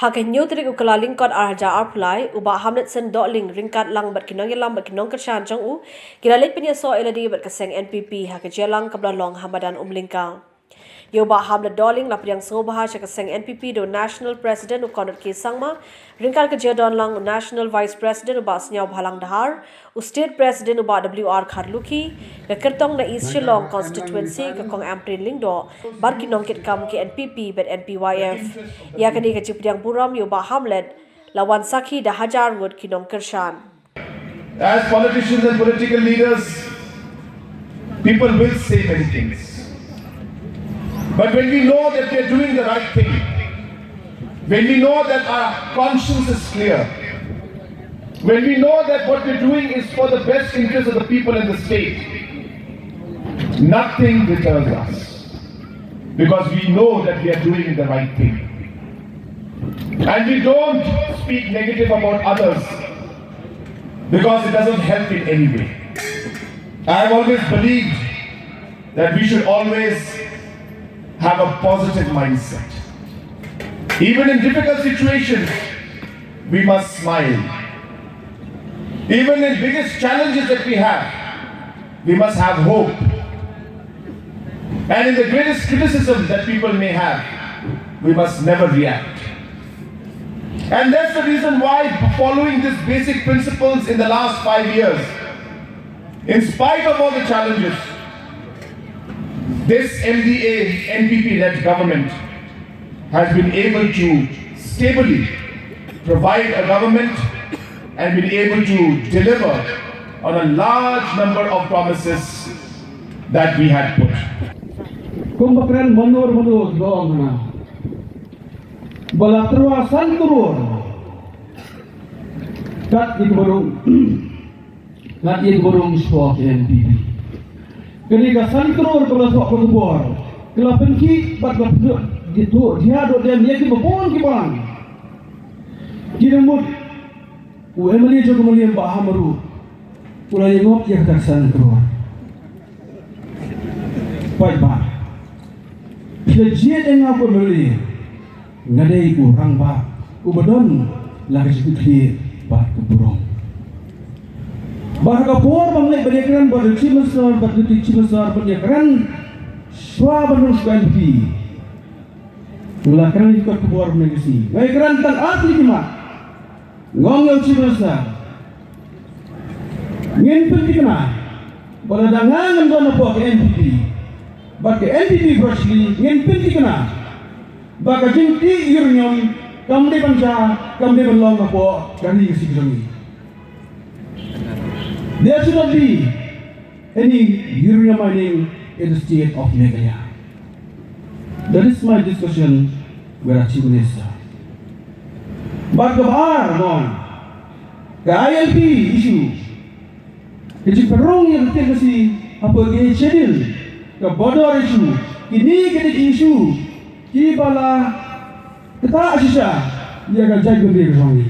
Hakenyo trik ukala lingkot arja arpulai uba Hamletson Dohling ringkat lang bat kinong kersan jang u kiralit penyeso eladi bat keseng NPP hakejelang kablalong hamadan umlingka. Yoba Hamlet Dohling lapriang sobaha keseng NPP do National President ukonot kisangma ringkat kerja don lang National Vice President uba senyau bhalang dahar State President uba WR Kharluki kertong na East Shillong constituency kakong Amprin Lingdo bar kinong kitkam ke NPP bet NPYF ya kani kejipriang buram yoba Hamlet lawan sakhi dah hajar word kinong kersan. As politicians and political leaders, people will say many things. But when we know that we are doing the right thing, when we know that our conscience is clear, when we know that what we're doing is for the best interest of the people in the state, nothing deters us. Because we know that we are doing the right thing. And we don't speak negative about others because it doesn't help in any way. I have always believed that we should always have a positive mindset. Even in difficult situations, we must smile. Even in biggest challenges that we have, we must have hope. And in the greatest criticism that people may have, we must never react. And that's the reason why, following these basic principles in the last 5 years, in spite of all the challenges, this MDA, NPP-led government has been able to stably provide a government and been able to deliver on a large number of promises that we had put. Kumbakran manur doang na. Balatrua santurun. Kat ikurung sport NPP. Ketika santurun kalau suak kubur, kalau penki bat gitu dia do dia ki bapon ki bang. Kiremut Emily jo kemudian bahamaru ulai ngop ya kersan terus. Baik bah. Pelajar yang aku beli ngadai kurang bah. Ubadon lagi sedikit bah keburung. Bah kapur banglek berikan berdiri besar berikan swa benus ganti. Mulakan ikut keluar negeri. Berikan tan asli cuma ngomong besar. Ngin pentingna bola dangan ngona po ke NPP. Bagi NPP bersih ngin pentingna. Bagi jinti yurnyom kamde bangsa kamde belong po dari isi kami. There should not be any uranium mining in the state of Meghalaya. That is my discussion with our Chief Minister. But the ILP issue, it's a perong yang kasi apa ke schedule, the border issue, ini kita issue, kibala kita asisya dia akan jaga diri kami.